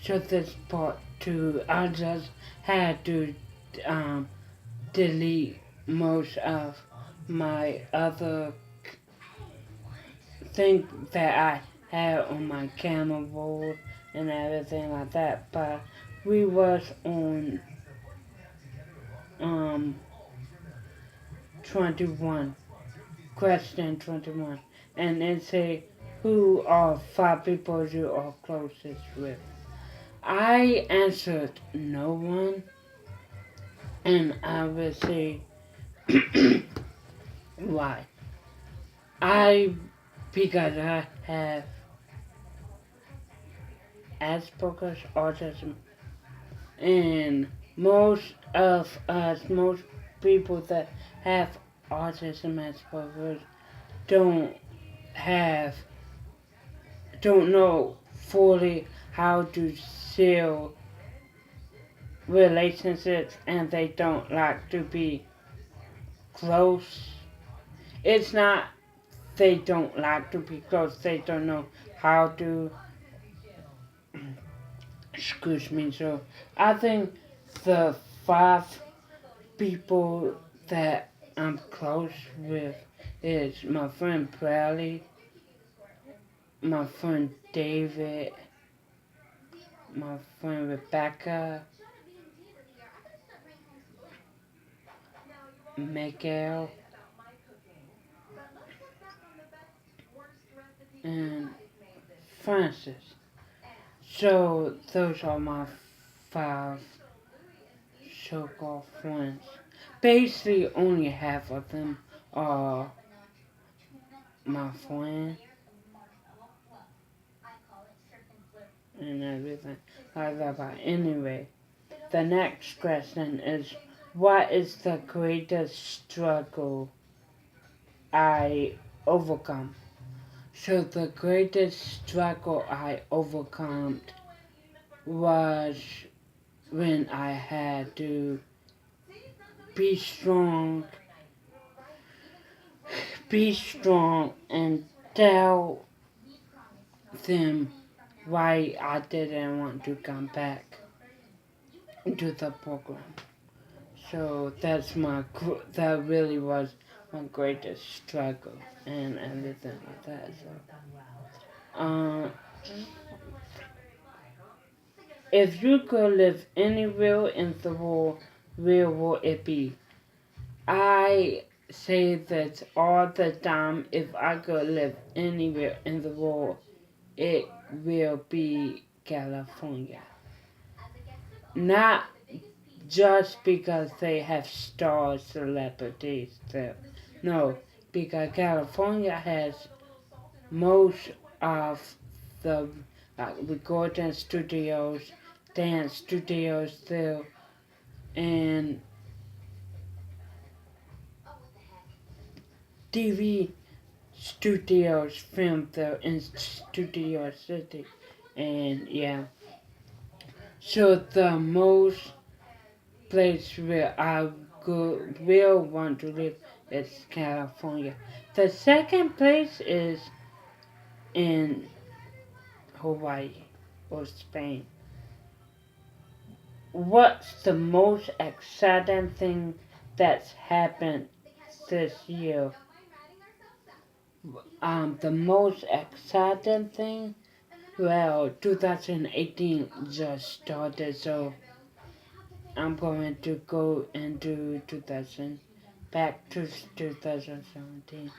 So this part two, I just had to um, delete most of my other thing that I had on my camera roll and everything like that. But we was on um 21, question 21, and it say who are five people you are closest with. I answered no one, and I will say why. I because I have Asperger's autism, and most people that have autism Asperger's don't have don't know fully how to seal relationships, and they don't like to be close. It's not they don't like to be close, they don't know how to. Excuse me. So I think the five people that I'm close with is my friend Bradley, my friend David, my friend Rebecca, Miguel, and Francis. So those are my five so-called friends. Basically, only half of them are my friend and everything like that. But anyway, the next question is, what is the greatest struggle I overcome? So the greatest struggle I overcome was when I had to be strong, and tell them why I didn't want to come back into the program. So that really was my greatest struggle and everything like that. So, if you could live anywhere in the world, where would it be? I say that all the time. If I could live anywhere in the world, it will be California. Not just because they have star celebrities there. No, because California has most of the recording studios, dance studios there, and TV studios filmed there in Studio City. And yeah, so the most place where will want to live is California. The second place is in Hawaii or Spain. What's the most exciting thing that's happened this year? The most exciting thing? Well, 2018 just started, so I'm going to go into 2000, back to 2017.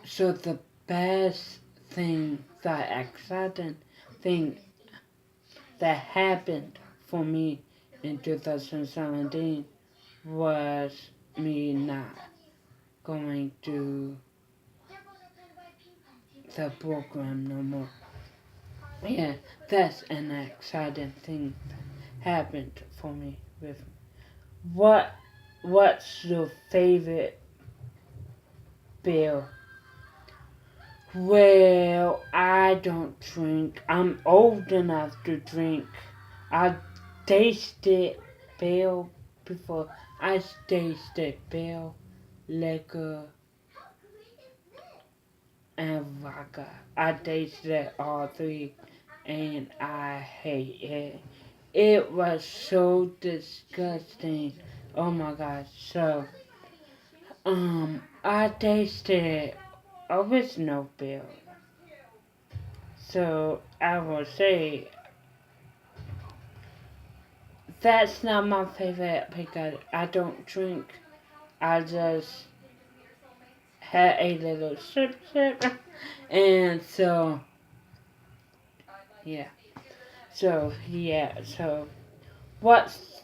So the best thing, the exciting thing that happened for me in 2017 was me not going to the program no more. Yeah, that's an exciting thing that happened for me. With what what's your favorite beer? Well, I don't drink. I'm old enough to drink. I tasted beer before. I tasted beer, liquor, and vodka. I tasted all three, and I hate it. It was so disgusting. Oh my gosh. So, I tasted original beer. So, I will say that's not my favorite because I don't drink. I just had a little sip, and so, yeah. So, what's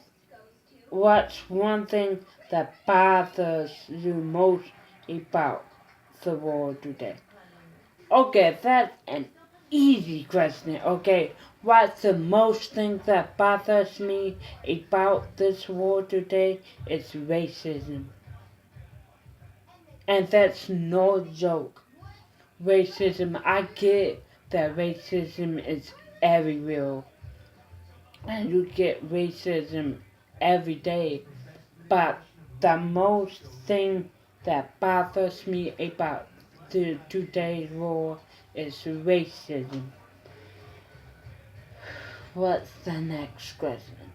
what's one thing that bothers you most about the world today? Okay, that's an easy question. Okay, what's the most thing that bothers me about this world today? It's racism. And that's no joke. Racism, I get that racism is everywhere. And you get racism every day. But the most thing that bothers me about today's world is racism. What's the next question?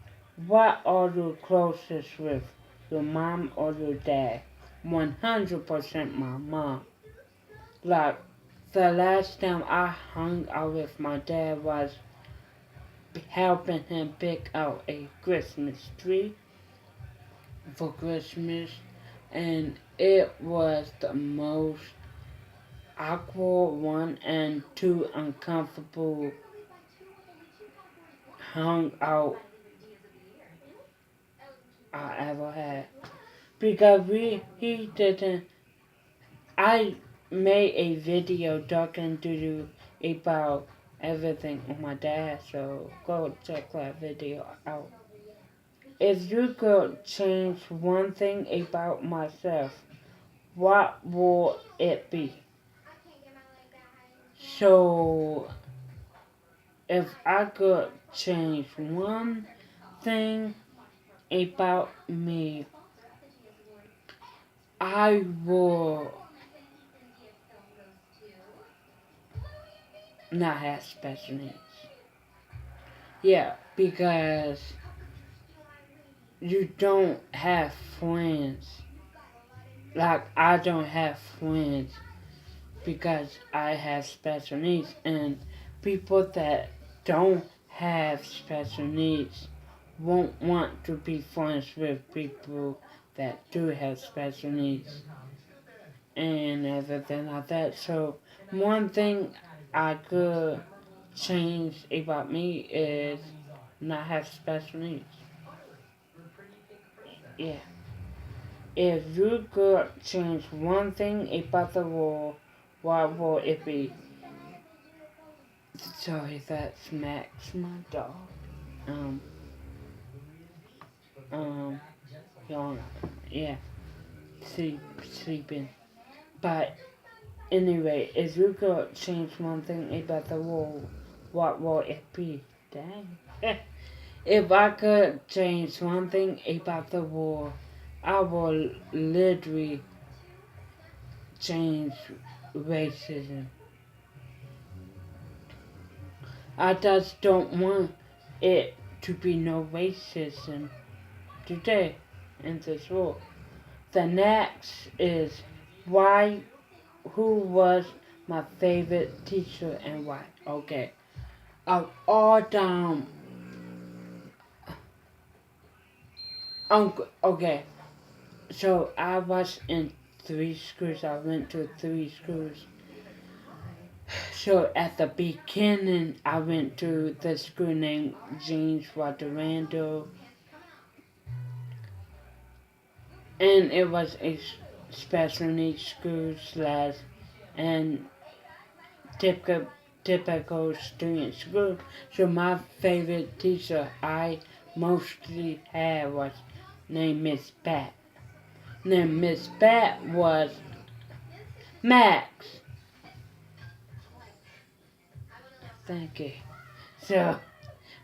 What are you closest with? Your mom or your dad? 100% my mom. Like, the last time I hung out with my dad was helping him pick out a Christmas tree for Christmas, and it was the most awkward one and too uncomfortable hung out I ever had. Because he didn't, I made a video talking to you about everything with my dad, so go check that video out. If you could change one thing about myself, what would it be? So, if I could change one thing about me, I would not have special needs. Yeah, because you don't have friends. Like, I don't have friends because I have special needs, and people that don't have special needs won't want to be friends with people that do have special needs and everything like that. So, one thing I could change about me is not have special needs. Yeah. If you could change one thing about the world, what would it be? Sorry, that's Max, my dog. Um, um, yawn. Yeah, sleeping. But anyway, if you could change one thing about the world, what would it be? Dang. If I could change one thing about the world, I would literally change racism. I just don't want it to be no racism today in this world. The next is why, who was my favorite teacher and why? Okay. Of all time, okay. So I was in three schools. I went to three schools. So at the beginning, I went to the school named James Waterando, and it was a special needs school slash and typical typical student school. So my favorite teacher I mostly had was named Miss Pat. Named Miss Pat was Max. Thank you. So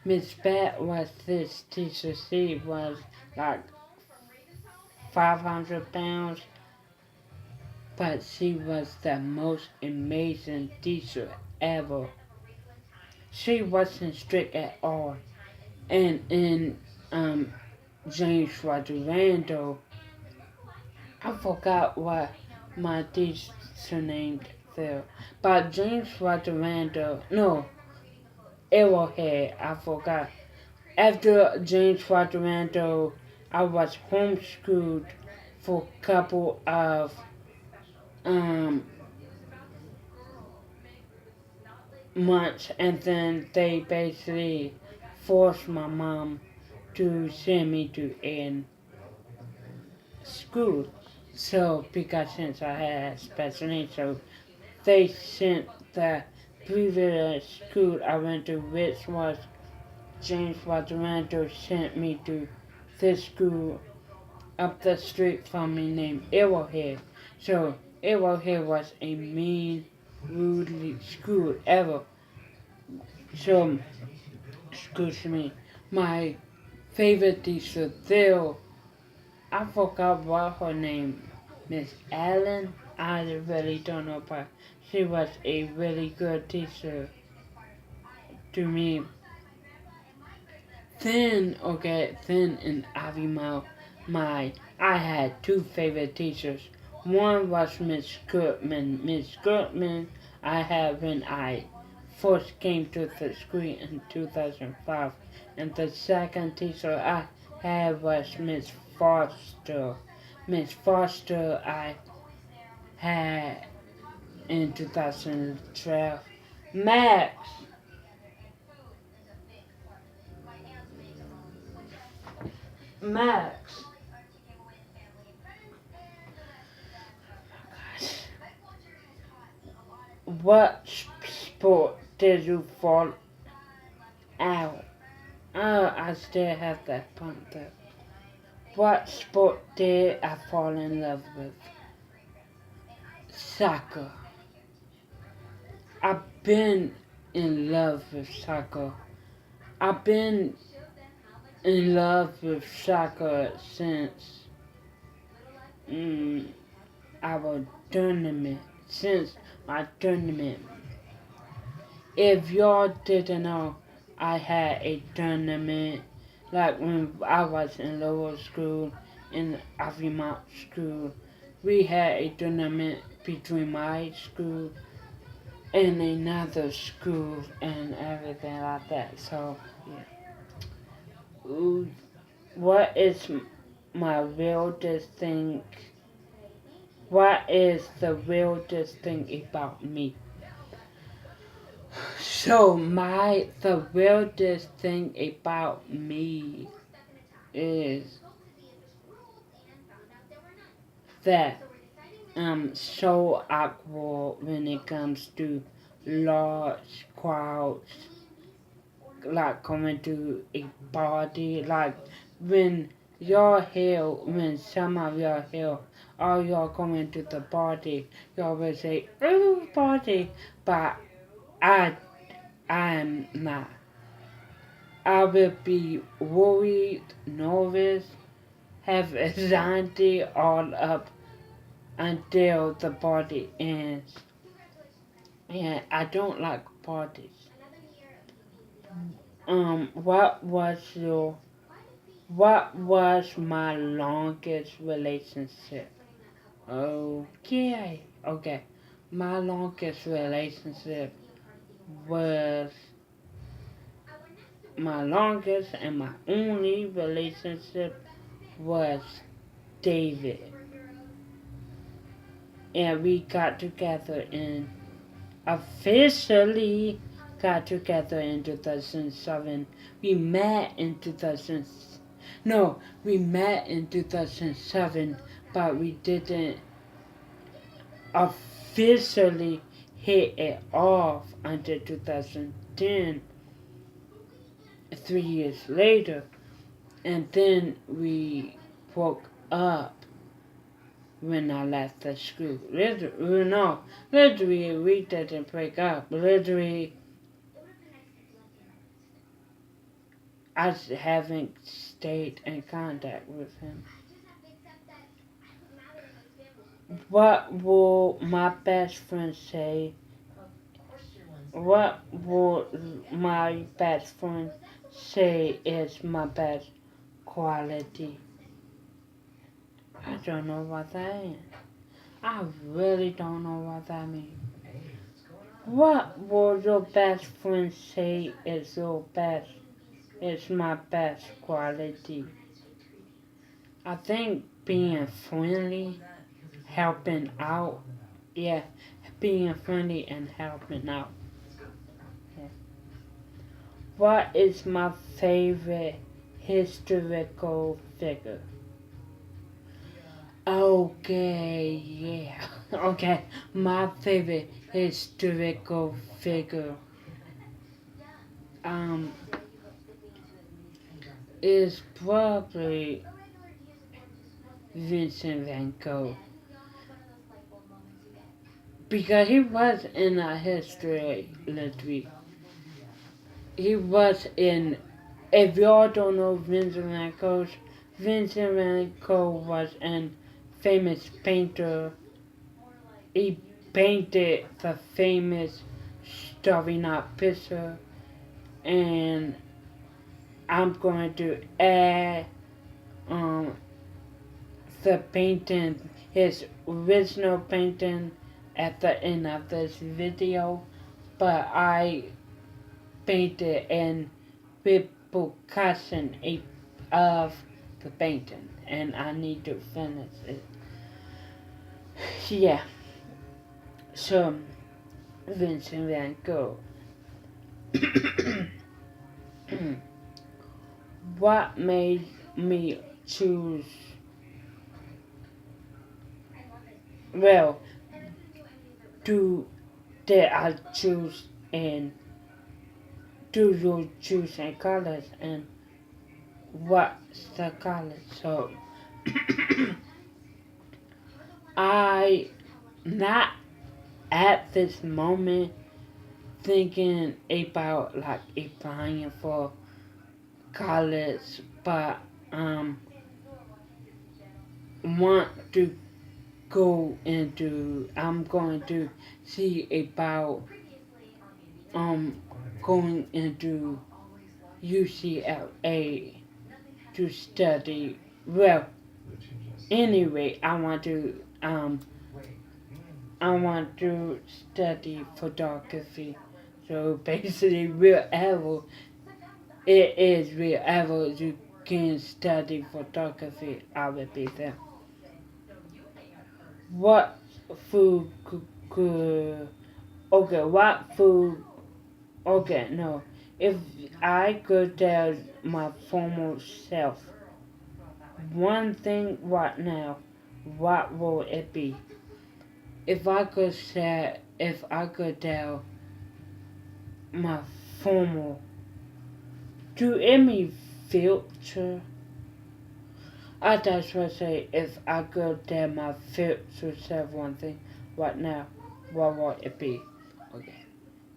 Miss Pat was this teacher. She was like 500 pounds, but she was the most amazing teacher ever. she wasn't strict at all. And in James Roger Randall, I forgot what my teacher named there. But James Roger Randall, no, Arrowhead, I forgot. After James Roger Randall, I was homeschooled for a couple of um, months, and then they basically forced my mom to send me to in school. So because since I had special needs, so they sent the previous school I went to, which was James Restaurant, sent me to this school up the street from me named Arrowhead. So Arrowhead was a mean, rude school ever. So, excuse me, my favorite teacher there, I forgot what her name, Miss Allen. I really don't know, but she was a really good teacher to me. Then in Avimau, I had two favorite teachers. One was Miss Goodman. Miss Goodman I had when I first came to the school in 2005. And the second teacher I had was Miss Foster. Miss Foster I had in 2012. Max, Max, what sport did you fall out? Oh, I still have that pumped up. What sport did I fall in love with? Soccer. I've been in love with soccer. I've been in love with soccer since mm, our tournament. Since my tournament. If y'all didn't know, I had a tournament like when I was in lower school, in Avimont school. We had a tournament between my school and another school and everything like that. So, yeah. Ooh, what is my weirdest thing? What is the weirdest thing about me? So the weirdest thing about me is that I'm so awkward when it comes to large crowds, like coming to a party, like when when some of y'all here, all y'all coming to the party, y'all will say, "Ooh, party," but I, I'm not. I will be worried, nervous, have anxiety all up until the party ends. And I don't like parties. What was my longest relationship? Okay. My longest relationship was my longest and my only relationship was David. And we got together in officially got together in 2007. We met in 2000. No, we met in 2007, but we didn't officially hit it off until 2010, 3 years later. And then we broke up when I left the school. Literally, we didn't break up. Literally, I haven't stayed in contact with him. What will my best friend say What would my best friend say is my best quality? I don't know what that is. I really don't know what that means. What would your best friend say is your best, is my best quality? I think being friendly, helping out. Yeah, being friendly and helping out. Yeah. What is my favorite historical figure? Okay, yeah. Okay, my favorite historical figure um is probably Vincent Van Gogh because he was in a history literature. He was in. If y'all don't know Vincent Van Gogh, Vincent Van Gogh was a famous painter. He painted the famous Starry Night picture, and I'm going to add um, the painting, his original painting, at the end of this video. But I painted in repercussion of the painting, and I need to finish it. Yeah, so Vincent Van Gogh. What made me choose? Well, do did I choose and do you choose in college and what's the college? So I not at this moment thinking about like applying for college, but want to go into. I'm going to see about um going into UCLA to study. Well, anyway, I want to study photography. So basically, wherever it is, wherever you can study photography, I will be there. What food could okay? What food? Okay, no. If I could tell my former self one thing right now, what will it be? If I could tell my former, do any future, I just want to say, if I could tell my future self one thing right now, what would it be? Okay.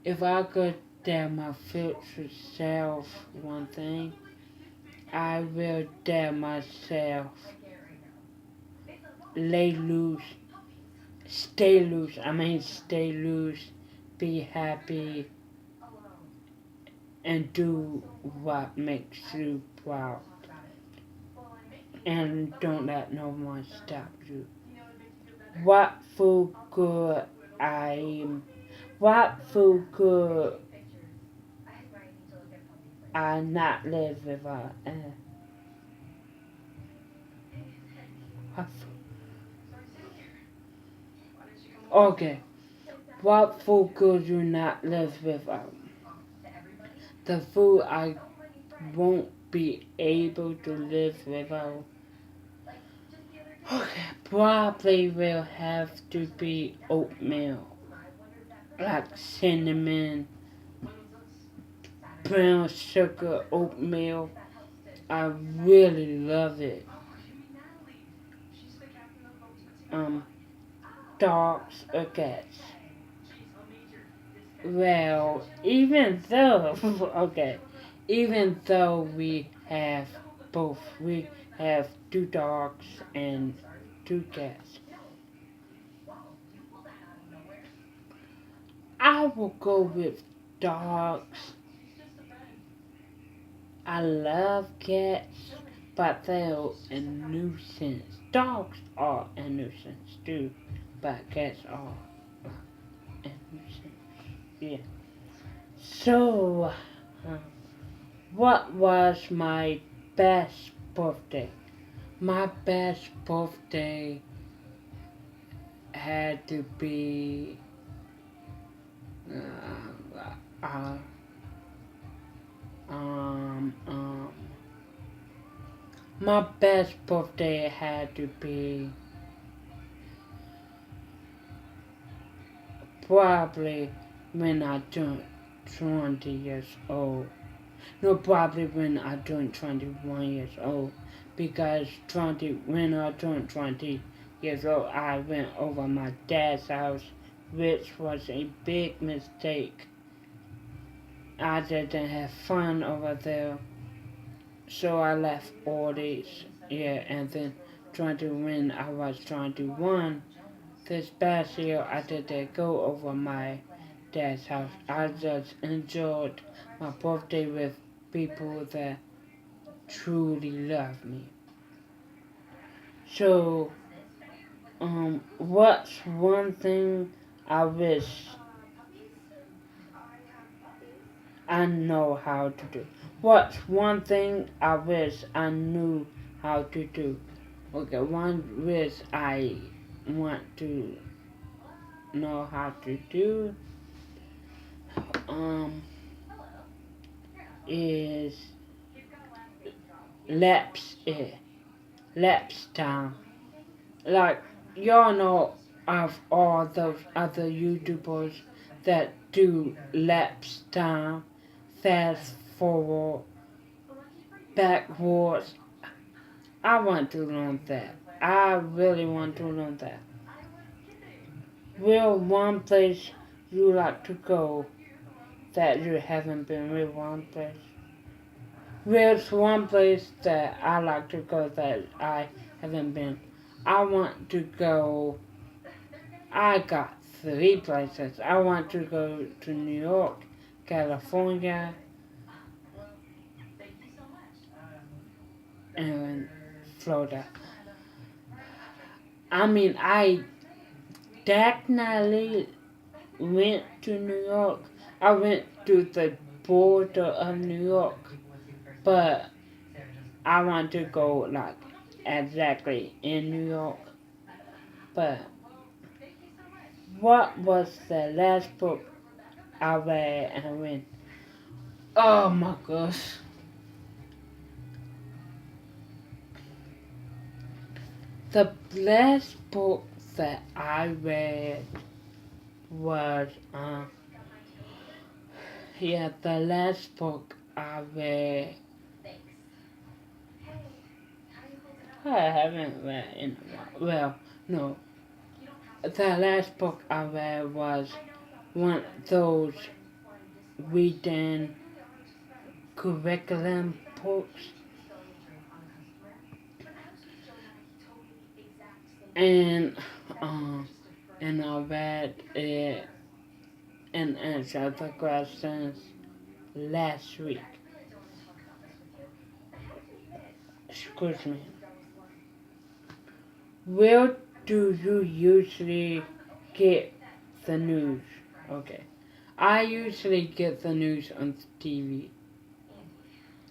If I could tell my future self one thing, I will tell myself, lay loose, stay loose. Stay loose, be happy, and do what makes you proud. And don't let no one stop you. What food could I, what food could I not live without? What okay, what food could you not live without? The food I won't be able to live without. Okay, probably will have to be oatmeal, like cinnamon, brown sugar oatmeal. I really love it. Um, Dogs or cats. Well, even though, okay, even though we have both, we have two dogs and two cats, I will go with dogs. I love cats, but they're a nuisance. Dogs are a nuisance too, but cats are a nuisance. Yeah. So, uh, what was my best birthday? My best birthday had to be uh, uh, um um my best birthday had to be probably when I turned 20 years old. No, probably when I turned 21 years old. Because when I turned 20 years old, I went over my dad's house, which was a big mistake. I didn't have fun over there, so I left all these. Yeah, and then when I was 21, this past year I didn't go over my dad's house. I just enjoyed my birthday with people that truly love me. So, what's one thing I wish I know how to do? What's one thing I wish I knew how to do? Okay, one wish I want to know how to do um is laps laps time. Like y'all know of all those other YouTubers that do laps time, fast forward, backwards. I want to learn that. I really want to learn that. Will one place you like to go that you haven't been? Will one place? Where's one place that I like to go that I haven't been? I want to go. I got three places. I want to go to New York, California, and Florida. I mean, I definitely went to New York. I went to the border of New York, but I want to go like exactly in New York. But what was the last book I read and when? Oh my gosh. The last book that I read was, yeah, the last book I read, I haven't read in a while. Well, no. The last book I read was one of those reading curriculum books. And, and I read it and answered the questions last week. Excuse me. Where do you usually get the news? Okay. I usually get the news on TV.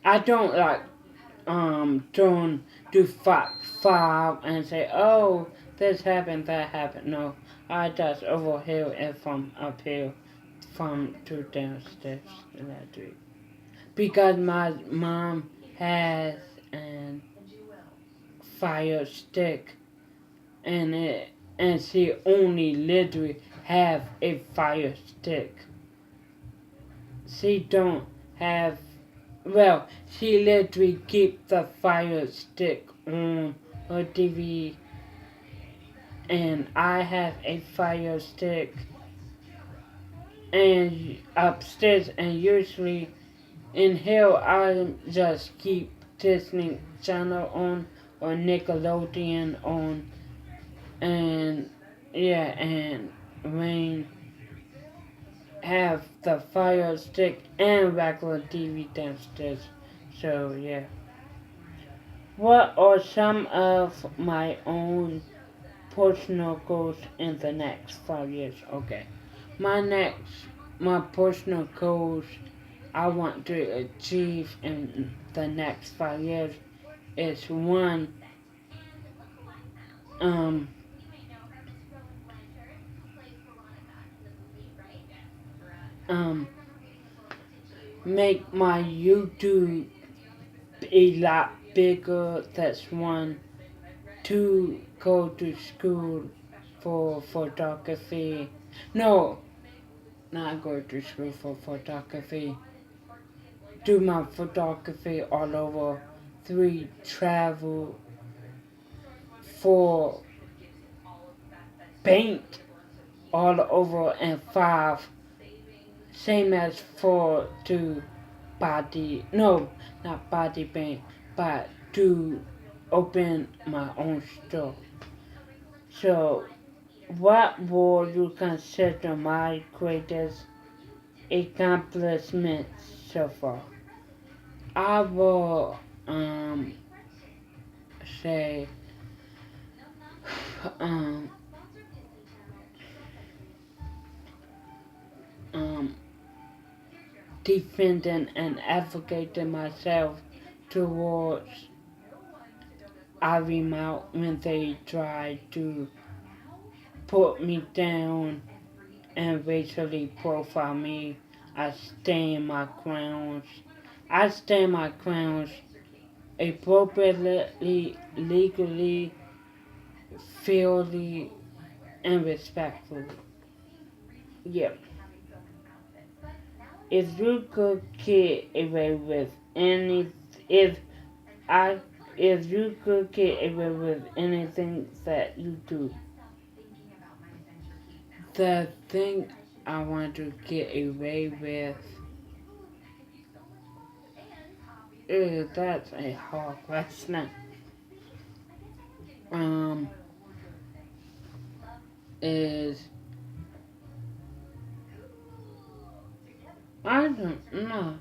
I don't like don't do fact five and say, oh, this happened, that happened. No. I just overhear it from up here from to downstairs last week. Because my mom has a fire stick and she only literally have a fire stick. She don't have she literally keep the fire stick on her TV and I have a fire stick and upstairs and usually in here I just keep Disney Channel on or Nickelodeon on and yeah and rain have the Fire Stick and regular TV downstairs. So yeah. What are some of my own personal goals in the next 5 years? Okay. My next, my personal goals I want to achieve in the next 5 years is one, um, um, make my YouTube a lot bigger. That's one. Two, go to school for photography. No, not go to school for photography. Do my photography all over. Three, travel. Four, paint all over. And five, same as four, to body. No, not body paint, but to open my own store. So, what would you consider my greatest accomplishments so far? I will say um um defending and advocating myself towards Arimount when they try to put me down and racially profile me. I stand my grounds. I stand my grounds appropriately, legally, fairly, and respectfully. Yeah. If you could get away with any, if I, if you could get away with anything that you do, the thing I want to get away with, that's a hard question. Um, is I don't know.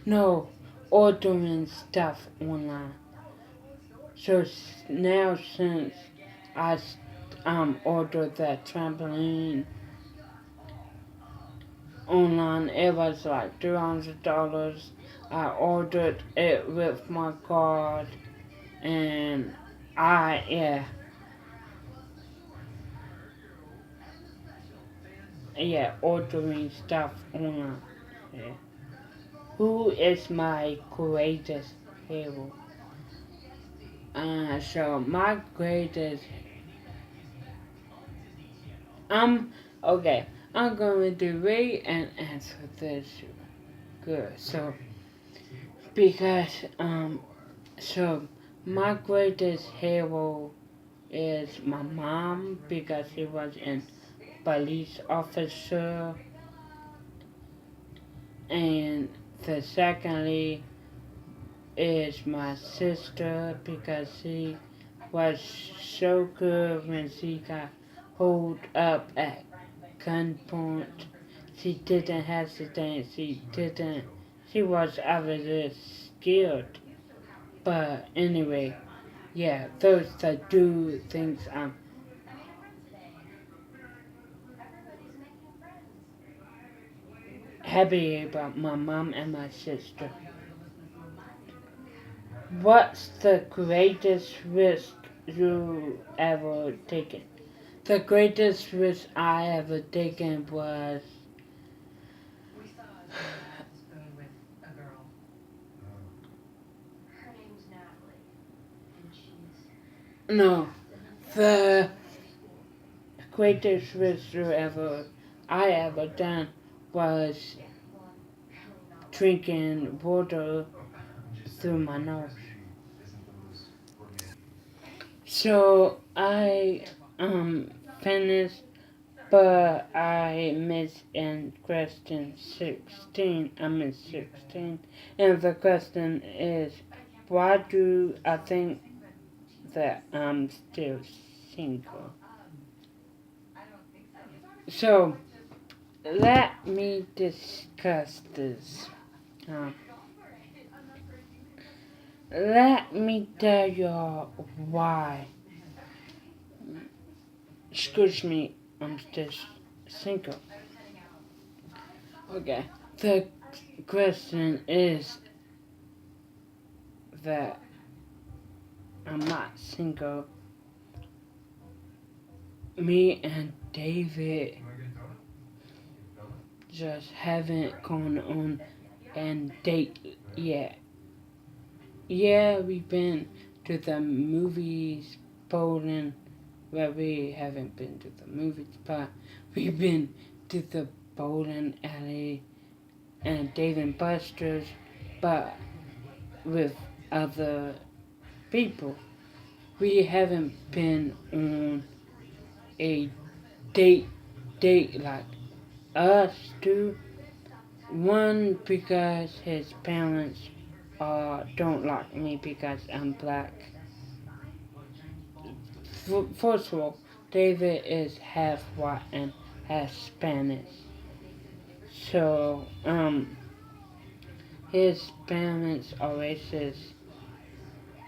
No, ordering stuff online. So now since I ordered that trampoline online, it was like $200. I ordered it with my card, and yeah, ordering stuff online. Yeah. Who is my greatest hero? So my greatest, um, okay, I'm going to read and answer this good. So because so my greatest hero is my mom because she was a police officer, and the secondly is my sister because she was so good when she got hold up at gunpoint. She didn't hesitate. She was obviously scared. But anyway, yeah, those are two things I'm happy about, my mom and my sister. What's the greatest risk you ever taken? The greatest risk I ever taken was no. The greatest risk I ever done was drinking water through my nose. So I finished, but I missed in question 16. I missed 16, and the question is, why do I think that I'm still single. So let me discuss this. Um, Let me tell y'all why. Excuse me, I'm still single. Okay. The question is that I'm not single. Me and David just haven't gone on a date yet. Yeah, we've been to the movies, bowling. Well, we haven't been to the movies, but we've been to the bowling alley and Dave and Buster's, but with other people. We haven't been on a date like us two. One because his parents don't like me because I'm black. First of all, David is half white and half Spanish. So, his parents are racist,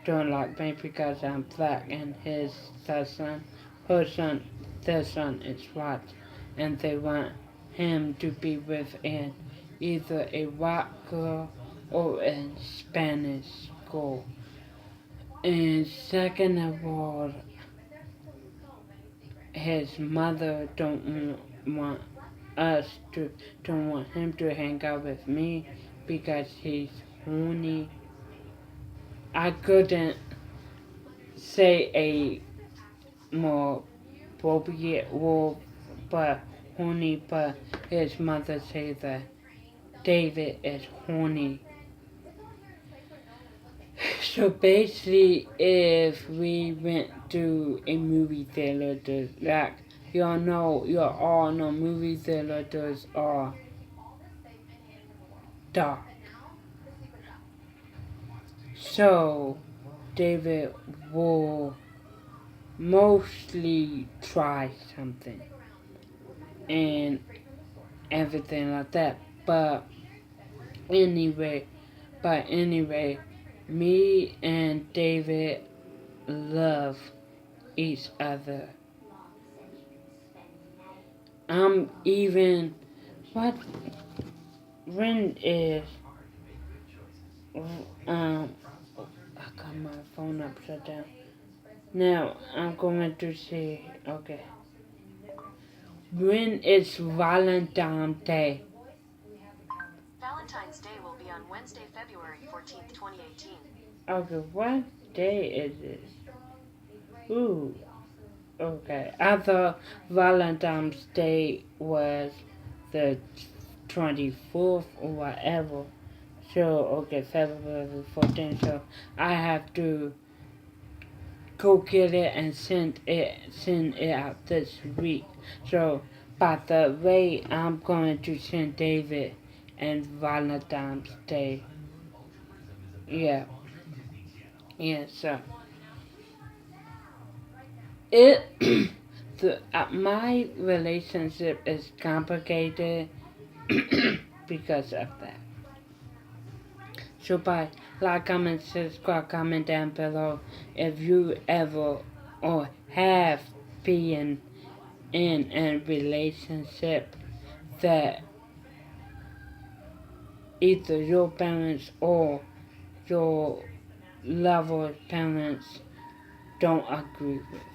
don't like me because I'm black, and her son, their son is white, and they want him to be with either a white girl or a Spanish girl. And second of all, his mother want us to don't want him to hang out with me because he's horny. I couldn't say a more appropriate word, but horny. But his mother says that David is horny. So basically, if we went to a movie theater, like you all know movie theaters are dark. So David will mostly try something and everything like that. Anyway, but anyway, me and David love each other. I'm even what when is um I got my phone upside down. Now I'm going to say okay. When is Valentine's Day? Valentine's Day will be on Wednesday, February 14th, 2018. Okay, what day is this? Ooh, okay. I thought Valentine's Day was the 24th or whatever. So, okay, February 14th. So, I have to go get it and send it out this week. So, by the way, I'm going to send David and Valentine's Day. Yeah, yeah, so. It my relationship is complicated because of that. So by like, comment, subscribe, comment down below if you ever or have been in a relationship that either your parents or your lover's parents don't agree with.